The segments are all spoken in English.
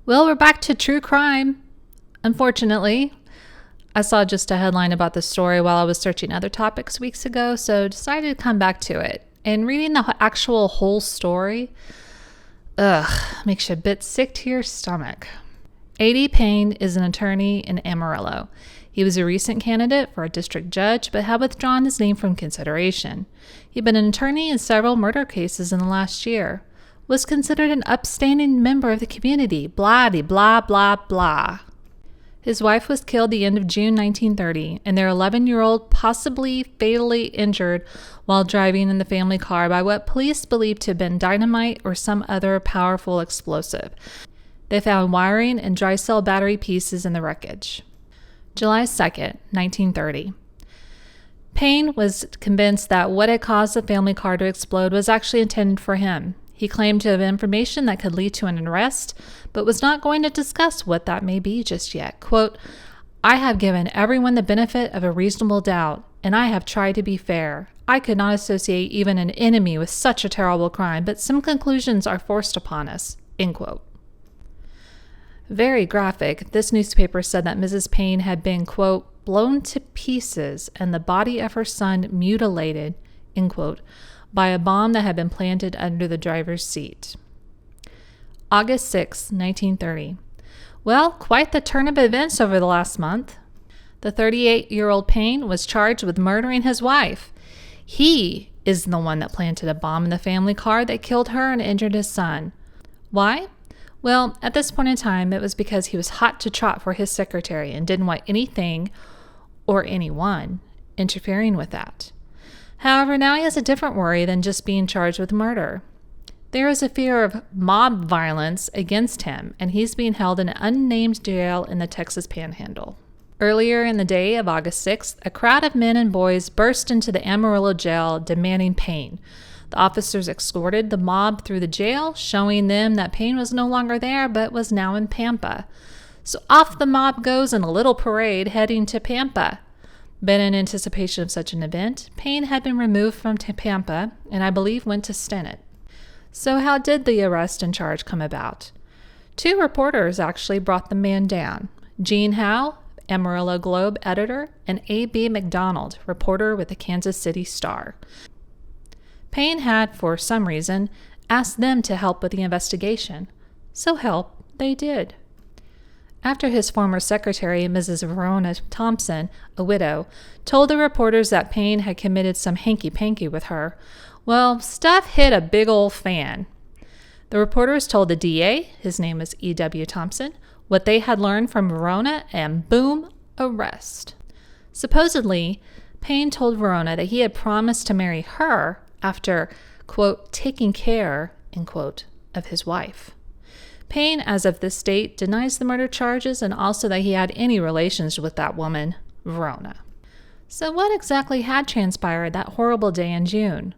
Well, we're back to true crime. Unfortunately, I saw just a headline about this story while I was searching other topics weeks ago, so decided to come back to it. And reading the actual whole story, makes you a bit sick to your stomach. A.D. Payne is an attorney in Amarillo. He was a recent candidate for a district judge, but had withdrawn his name from consideration. He'd been an attorney in several murder cases in the last year. Was considered an upstanding member of the community, blah, blah, blah. His wife was killed the end of June 1930, and their 11-year-old possibly fatally injured while driving in the family car by what police believed to have been dynamite or some other powerful explosive. They found wiring and dry cell battery pieces in the wreckage. July 2nd, 1930. Payne was convinced that what had caused the family car to explode was actually intended for him. He claimed to have information that could lead to an arrest, but was not going to discuss what that may be just yet. Quote, "I have given everyone the benefit of a reasonable doubt, and I have tried to be fair. I could not associate even an enemy with such a terrible crime, but some conclusions are forced upon us." End quote. Very graphic. This newspaper said that Mrs. Payne had been, quote, "blown to pieces and the body of her son mutilated," end quote, by a bomb that had been planted under the driver's seat. August 6, 1930. Well, quite the turn of events over the last month. The 38-year-old Payne was charged with murdering his wife. He is the one that planted a bomb in the family car that killed her and injured his son. Why? Well, at this point in time, it was because he was hot to trot for his secretary and didn't want anything or anyone interfering with that. However, now he has a different worry than just being charged with murder. There is a fear of mob violence against him, and he's being held in an unnamed jail in the Texas Panhandle. Earlier in the day of August 6th, a crowd of men and boys burst into the Amarillo jail demanding Payne. The officers escorted the mob through the jail, showing them that Payne was no longer there but was now in Pampa. So off the mob goes in a little parade heading to Pampa. But in anticipation of such an event, Payne had been removed from Pampa and I believe went to Stennet. So how did the arrest and charge come about? Two reporters actually brought the man down. Gene Howe, Amarillo Globe editor, and A.B. McDonald, reporter with the Kansas City Star. Payne had, for some reason, asked them to help with the investigation. So help they did. After his former secretary, Mrs. Verona Thompson, a widow, told the reporters that Payne had committed some hanky-panky with her, well, stuff hit a big old fan. The reporters told the DA, his name was E.W. Thompson, what they had learned from Verona, and boom, arrest. Supposedly, Payne told Verona that he had promised to marry her after, quote, taking care, end quote, of his wife. Payne, as of this date, denies the murder charges and also that he had any relations with that woman, Verona. So what exactly had transpired that horrible day in June?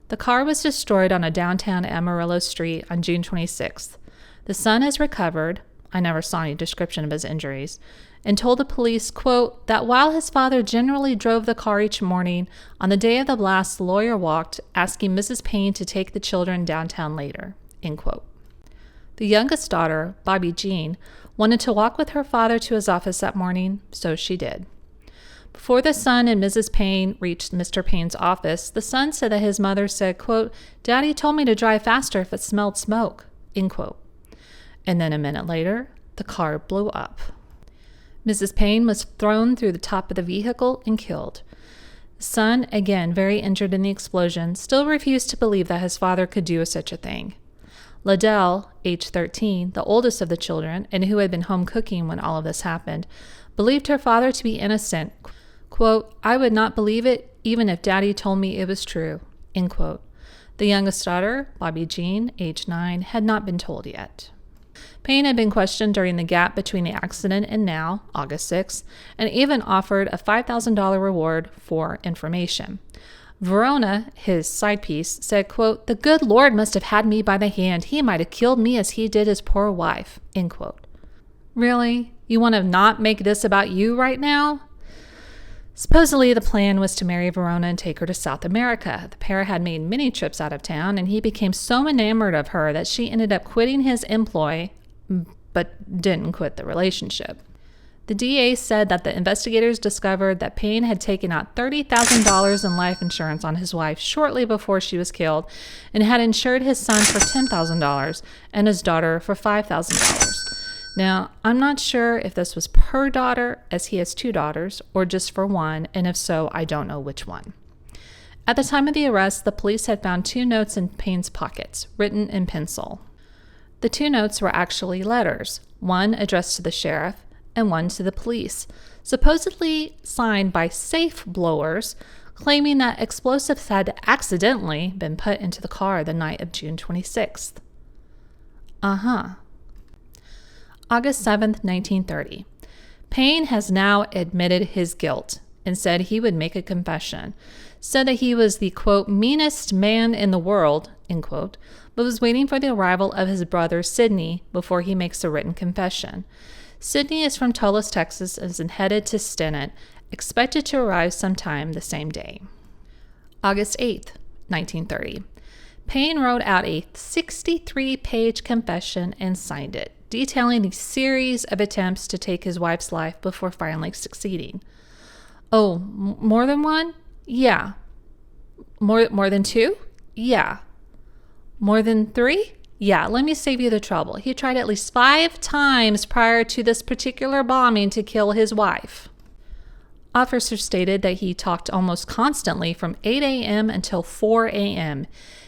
The car was destroyed on a downtown Amarillo street on June 26th. The son has recovered, I never saw any description of his injuries, and told the police, quote, that while his father generally drove the car each morning, on the day of the blast, the lawyer walked, asking Mrs. Payne to take the children downtown later, end quote. The youngest daughter, Bobby Jean, wanted to walk with her father to his office that morning, so she did. Before the son and Mrs. Payne reached Mr. Payne's office, the son said that his mother said, quote, "Daddy told me to drive faster if it smelled smoke," end quote. And then a minute later, the car blew up. Mrs. Payne was thrown through the top of the vehicle and killed. The son, again very injured in the explosion, still refused to believe that his father could do such a thing. Liddell, age 13, the oldest of the children, and who had been home cooking when all of this happened, believed her father to be innocent. Quote, "I would not believe it even if Daddy told me it was true," end quote. The youngest daughter, Bobby Jean, age 9, had not been told yet. Payne had been questioned during the gap between the accident and now, August 6, and even offered a $5,000 reward for information. Verona, his side piece, said, quote, "The good Lord must have had me by the hand. He might have killed me as he did his poor wife," end quote. Really? You want to not make this about you right now? Supposedly, the plan was to marry Verona and take her to South America. The pair had made many trips out of town, and he became so enamored of her that she ended up quitting his employ, but didn't quit the relationship. The DA said that the investigators discovered that Payne had taken out $30,000 in life insurance on his wife shortly before she was killed and had insured his son for $10,000 and his daughter for $5,000. Now, I'm not sure if this was per daughter, as he has 2 daughters, or just for one, and if so, I don't know which one. At the time of the arrest, the police had found 2 notes in Payne's pockets, written in pencil. The 2 notes were actually letters, one addressed to the sheriff and one to the police, supposedly signed by safe blowers, claiming that explosives had accidentally been put into the car the night of June 26th. August 7th, 1930. Payne has now admitted his guilt and said he would make a confession, said that he was the, quote, meanest man in the world, end quote, but was waiting for the arrival of his brother Sidney before he makes a written confession. Sidney is from Tullis, Texas, and is headed to Stinnett, expected to arrive sometime the same day. August 8th, 1930. Payne wrote out a 63-page confession and signed it, detailing the series of attempts to take his wife's life before finally succeeding. Oh, more than one? Yeah. More than 2? Yeah. More than 3? Yeah, let me save you the trouble. He tried at least 5 times prior to this particular bombing to kill his wife. Officers stated that he talked almost constantly from 8 a.m. until 4 a.m.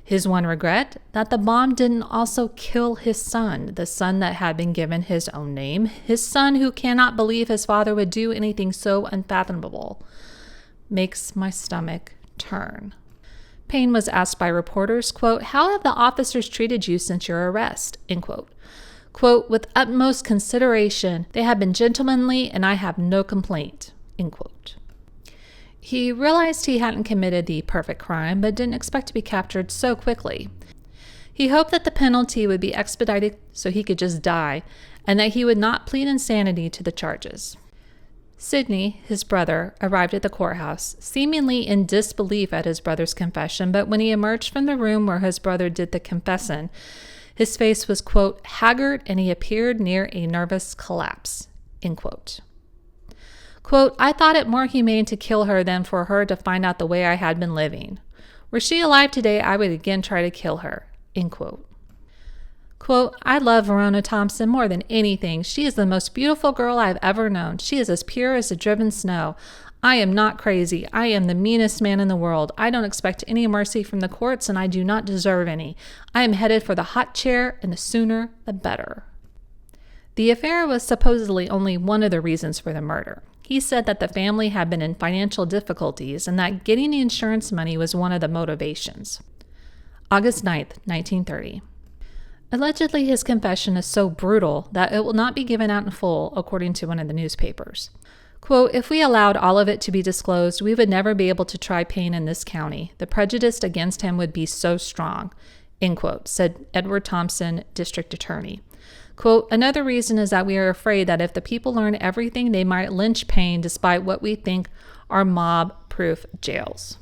His one regret, that the bomb didn't also kill his son, the son that had been given his own name, his son who cannot believe his father would do anything so unfathomable. Makes my stomach turn. Payne was asked by reporters, quote, how have the officers treated you since your arrest, end quote. Quote, with utmost consideration, they have been gentlemanly and I have no complaint, end quote. He realized he hadn't committed the perfect crime, but didn't expect to be captured so quickly. He hoped that the penalty would be expedited so he could just die, and that he would not plead insanity to the charges. Sidney, his brother, arrived at the courthouse, seemingly in disbelief at his brother's confession, but when he emerged from the room where his brother did the confession, his face was, quote, haggard, and he appeared near a nervous collapse, end quote. Quote, I thought it more humane to kill her than for her to find out the way I had been living. Were she alive today, I would again try to kill her, end quote. Quote, I love Verona Thompson more than anything. She is the most beautiful girl I have ever known. She is as pure as the driven snow. I am not crazy. I am the meanest man in the world. I don't expect any mercy from the courts, and I do not deserve any. I am headed for the hot chair, and the sooner the better. The affair was supposedly only one of the reasons for the murder. He said that the family had been in financial difficulties and that getting the insurance money was one of the motivations. August 9th, 1930. Allegedly, his confession is so brutal that it will not be given out in full, according to one of the newspapers. Quote, if we allowed all of it to be disclosed, we would never be able to try Payne in this county. The prejudice against him would be so strong, end quote, said Edward Thompson, district attorney. Quote, another reason is that we are afraid that if the people learn everything, they might lynch Payne despite what we think are mob-proof jails.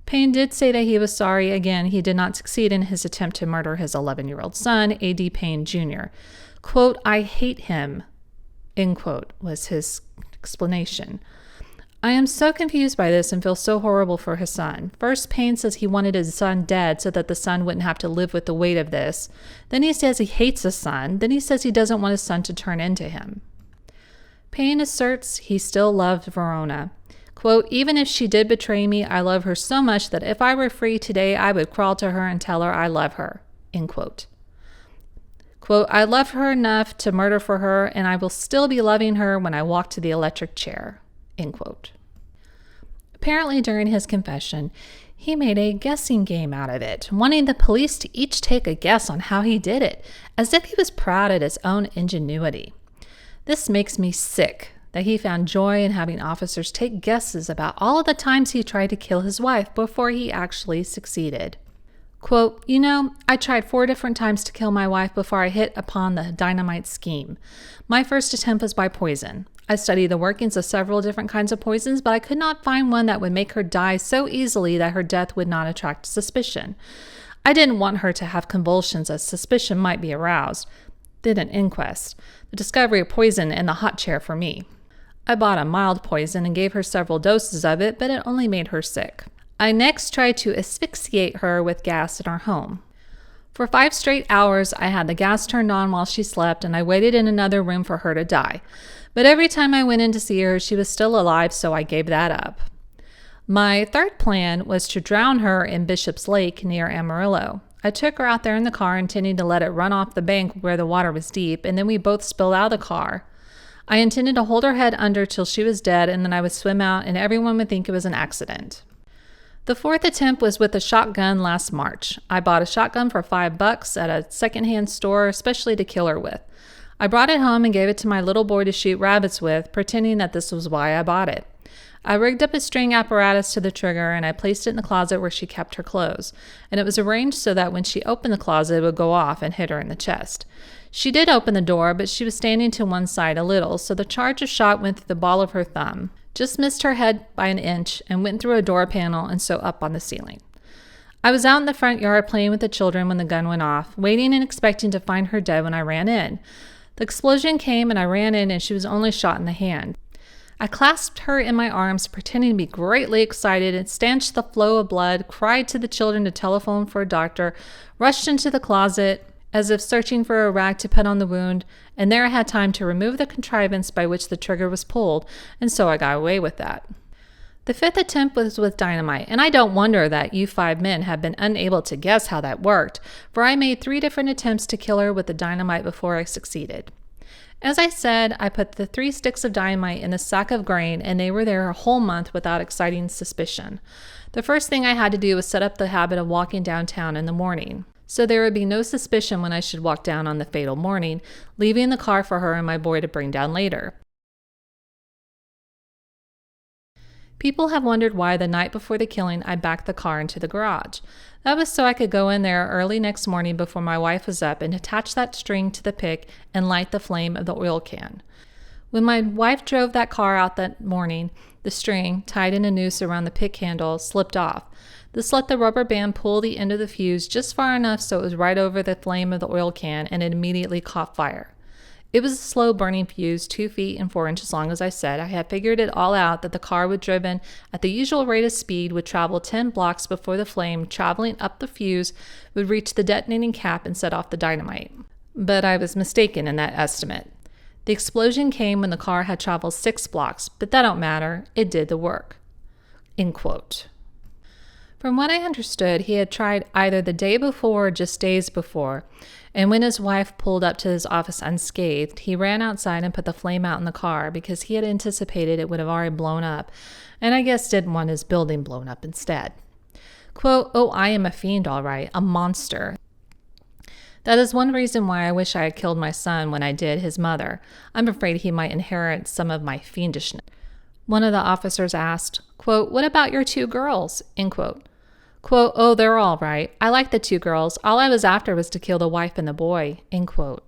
Payne did say that he was sorry. Again, he did not succeed in his attempt to murder his 11-year-old son, A.D. Payne Jr. Quote, I hate him, end quote, was his explanation. I am so confused by this and feel so horrible for his son. First, Payne says he wanted his son dead so that the son wouldn't have to live with the weight of this. Then he says he hates his son. Then he says he doesn't want his son to turn into him. Payne asserts he still loved Verona. Quote, even if she did betray me, I love her so much that if I were free today, I would crawl to her and tell her I love her, end quote. Quote, I love her enough to murder for her, and I will still be loving her when I walk to the electric chair, end quote. Apparently, during his confession, he made a guessing game out of it, wanting the police to each take a guess on how he did it, as if he was proud of his own ingenuity. This makes me sick that he found joy in having officers take guesses about all of the times he tried to kill his wife before he actually succeeded. Quote, I tried 4 different times to kill my wife before I hit upon the dynamite scheme. My first attempt was by poison. I studied the workings of several different kinds of poisons, but I could not find one that would make her die so easily that her death would not attract suspicion. I didn't want her to have convulsions as suspicion might be aroused. Did an inquest. The discovery of poison in the hot chair for me. I bought a mild poison and gave her several doses of it, but it only made her sick. I next tried to asphyxiate her with gas in our home. For 5 straight hours, I had the gas turned on while she slept, and I waited in another room for her to die. But every time I went in to see her, she was still alive, so I gave that up. My third plan was to drown her in Bishop's Lake near Amarillo. I took her out there in the car, intending to let it run off the bank where the water was deep, and then we both spilled out of the car. I intended to hold her head under till she was dead, and then I would swim out, and everyone would think it was an accident. The fourth attempt was with a shotgun last March. I bought a shotgun for $5 at a secondhand store, especially to kill her with. I brought it home and gave it to my little boy to shoot rabbits with, pretending that this was why I bought it. I rigged up a string apparatus to the trigger, and I placed it in the closet where she kept her clothes, and it was arranged so that when she opened the closet, it would go off and hit her in the chest. She did open the door, but she was standing to one side a little, so the charge of shot went through the ball of her thumb, just missed her head by an inch, and went through a door panel and so up on the ceiling. I was out in the front yard playing with the children when the gun went off, waiting and expecting to find her dead when I ran in. The explosion came and I ran in, and she was only shot in the hand. I clasped her in my arms, pretending to be greatly excited, and stanched the flow of blood, cried to the children to telephone for a doctor, rushed into the closet as if searching for a rag to put on the wound, and there I had time to remove the contrivance by which the trigger was pulled, and so I got away with that. The fifth attempt was with dynamite, and I don't wonder that you 5 men have been unable to guess how that worked, for I made 3 different attempts to kill her with the dynamite before I succeeded. As I said, I put the 3 sticks of dynamite in a sack of grain, and they were there a whole month without exciting suspicion. The first thing I had to do was set up the habit of walking downtown in the morning, so there would be no suspicion when I should walk down on the fatal morning, leaving the car for her and my boy to bring down later. People have wondered why the night before the killing I backed the car into the garage. That was so I could go in there early next morning before my wife was up and attach that string to the pick and light the flame of the oil can. When my wife drove that car out that morning, the string, tied in a noose around the pick handle, slipped off. This let the rubber band pull the end of the fuse just far enough so it was right over the flame of the oil can, and it immediately caught fire. It was a slow-burning fuse, 2 feet and 4 inches long, as I said. I had figured it all out that the car would driven at the usual rate of speed would travel 10 blocks before the flame, traveling up the fuse, would reach the detonating cap and set off the dynamite. But I was mistaken in that estimate. The explosion came when the car had traveled 6 blocks, but that don't matter. It did the work. End quote. From what I understood, he had tried either the day before or just days before, and when his wife pulled up to his office unscathed, he ran outside and put the flame out in the car because he had anticipated it would have already blown up, and I guess didn't want his building blown up instead. Quote, "Oh, I am a fiend, all right, a monster. That is one reason why I wish I had killed my son when I did his mother. I'm afraid he might inherit some of my fiendishness." One of the officers asked, quote, "What about your 2 girls?" End quote. Quote, "Oh, they're all right. I like the 2 girls. All I was after was to kill the wife and the boy." End quote.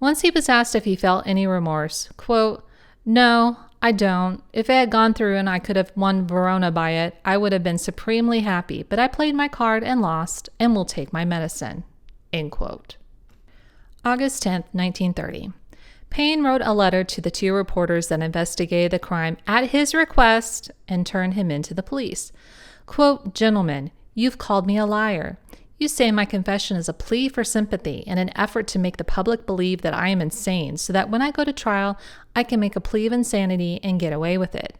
Once he was asked if he felt any remorse, quote, "No, I don't. If it had gone through and I could have won Verona by it, I would have been supremely happy, but I played my card and lost and will take my medicine." End quote. August 10th, 1930. Payne wrote a letter to the 2 reporters that investigated the crime at his request and turned him into the police. Quote, "Gentlemen, you've called me a liar. You say my confession is a plea for sympathy and an effort to make the public believe that I am insane so that when I go to trial, I can make a plea of insanity and get away with it.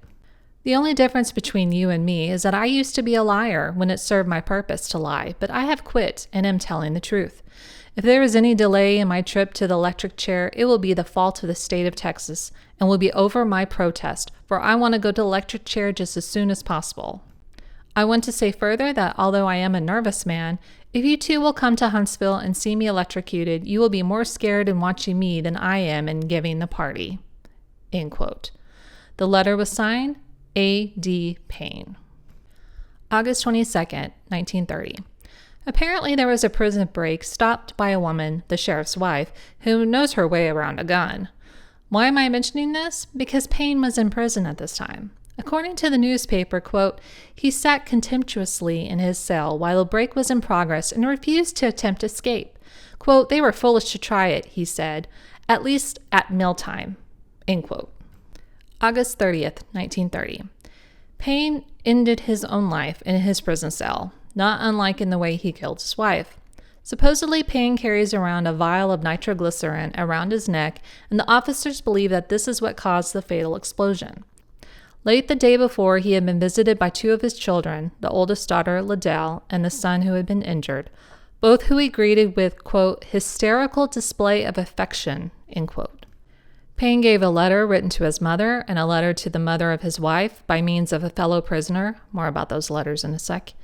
The only difference between you and me is that I used to be a liar when it served my purpose to lie, but I have quit and am telling the truth. If there is any delay in my trip to the electric chair, it will be the fault of the state of Texas and will be over my protest, for I want to go to the electric chair just as soon as possible. I want to say further that although I am a nervous man, if you 2 will come to Huntsville and see me electrocuted, you will be more scared in watching me than I am in giving the party." End quote. The letter was signed A.D. Payne. August 22nd, 1930. Apparently there was a prison break stopped by a woman, the sheriff's wife, who knows her way around a gun. Why am I mentioning this? Because Payne was in prison at this time. According to the newspaper, quote, "He sat contemptuously in his cell while the break was in progress and refused to attempt escape. Quote, "They were foolish to try it," he said, "at least at mealtime." End quote. August 30th, 1930. Payne ended his own life in his prison cell, not unlike in the way he killed his wife. Supposedly, Payne carries around a vial of nitroglycerin around his neck, and the officers believe that this is what caused the fatal explosion. Late the day before, he had been visited by two of his children, the oldest daughter, Liddell, and the son who had been injured, both who he greeted with, quote, "hysterical display of affection," end quote. Payne gave a letter written to his mother and a letter to the mother of his wife by means of a fellow prisoner. More about those letters in a sec.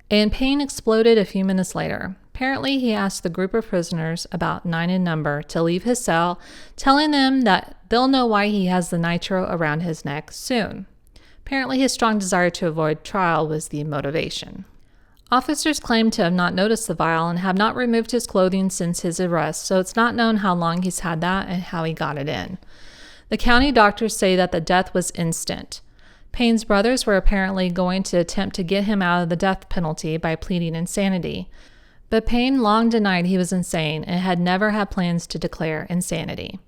And Payne exploded a few minutes later. Apparently, he asked the group of prisoners, about 9 in number, to leave his cell, telling them that they'll know why he has the nitro around his neck soon. Apparently, his strong desire to avoid trial was the motivation. Officers claim to have not noticed the vial and have not removed his clothing since his arrest, so it's not known how long he's had that and how he got it in. The county doctors say that the death was instant. Payne's brothers were apparently going to attempt to get him out of the death penalty by pleading insanity. But Payne long denied he was insane and had never had plans to declare insanity.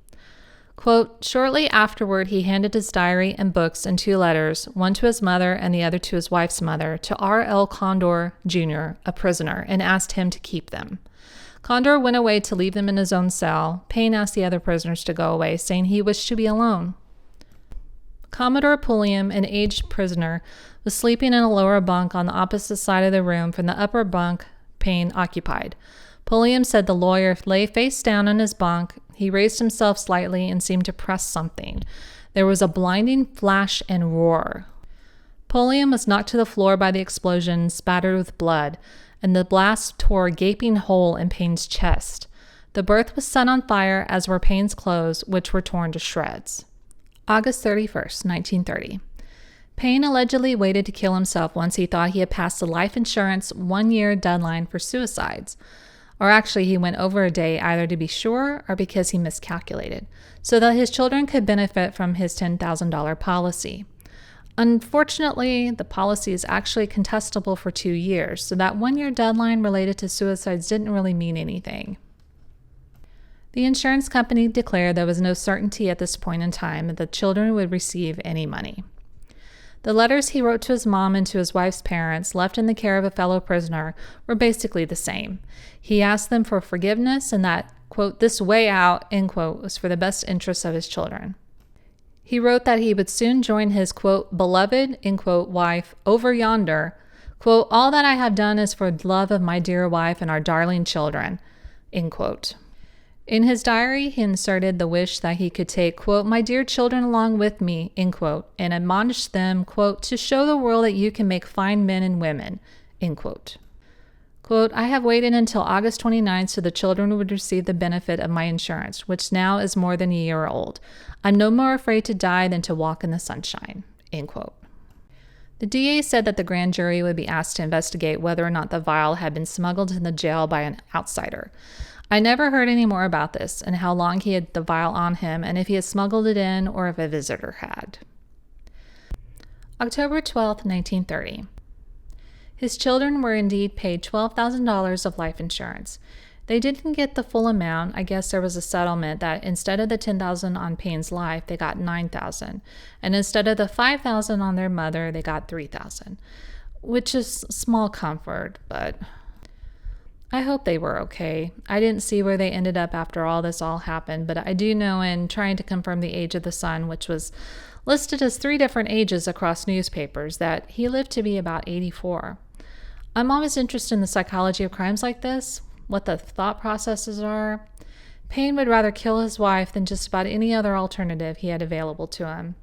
Quote, "Shortly afterward, he handed his diary and books and 2 letters, one to his mother and the other to his wife's mother, to R.L. Condor, Jr., a prisoner, and asked him to keep them. Condor went away to leave them in his own cell. Payne asked the other prisoners to go away, saying he wished to be alone. Commodore Pulliam, an aged prisoner, was sleeping in a lower bunk on the opposite side of the room from the upper bunk Payne occupied. Pulliam said the lawyer lay face down on his bunk. He raised himself slightly and seemed to press something. There was a blinding flash and roar. Pulliam was knocked to the floor by the explosion, spattered with blood, and the blast tore a gaping hole in Payne's chest. The berth was set on fire, as were Payne's clothes, which were torn to shreds. August 31st, 1930. Payne allegedly waited to kill himself once he thought he had passed the life insurance 1-year deadline for suicides. Or actually, he went over a day either to be sure or because he miscalculated, so that his children could benefit from his $10,000 policy. Unfortunately, the policy is actually contestable for 2 years, so that 1-year deadline related to suicides didn't really mean anything. The insurance company declared there was no certainty at this point in time that the children would receive any money. The letters he wrote to his mom and to his wife's parents, left in the care of a fellow prisoner, were basically the same. He asked them for forgiveness and that, quote, "this way out," end quote, was for the best interests of his children. He wrote that he would soon join his, quote, "beloved," end quote, wife over yonder. Quote, "all that I have done is for the love of my dear wife and our darling children," end quote. In his diary, he inserted the wish that he could take, quote, "my dear children along with me," end quote, and admonished them, quote, "to show the world that you can make fine men and women," end quote. Quote, "I have waited until August 29th so the children would receive the benefit of my insurance, which now is more than a year old. I'm no more afraid to die than to walk in the sunshine," end quote. The DA said that the grand jury would be asked to investigate whether or not the vial had been smuggled in the jail by an outsider. I never heard any more about this and how long he had the vial on him and if he had smuggled it in or if a visitor had. October 12th, 1930. His children were indeed paid $12,000 of life insurance. They didn't get the full amount. I guess there was a settlement that instead of the $10,000 on Payne's life, they got $9,000. And instead of the $5,000 on their mother, they got $3,000, which is small comfort, but I hope they were okay. I didn't see where they ended up after all this all happened, but I do know in trying to confirm the age of the son, which was listed as 3 different ages across newspapers, that he lived to be about 84. I'm always interested in the psychology of crimes like this, what the thought processes are. Payne would rather kill his wife than just about any other alternative he had available to him.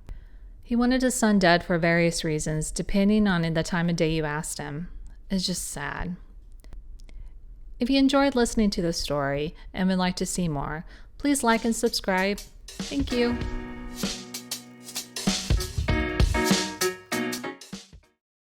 He wanted his son dead for various reasons, depending on the time of day you asked him. It's just sad. If you enjoyed listening to this story and would like to see more, please like and subscribe. Thank you.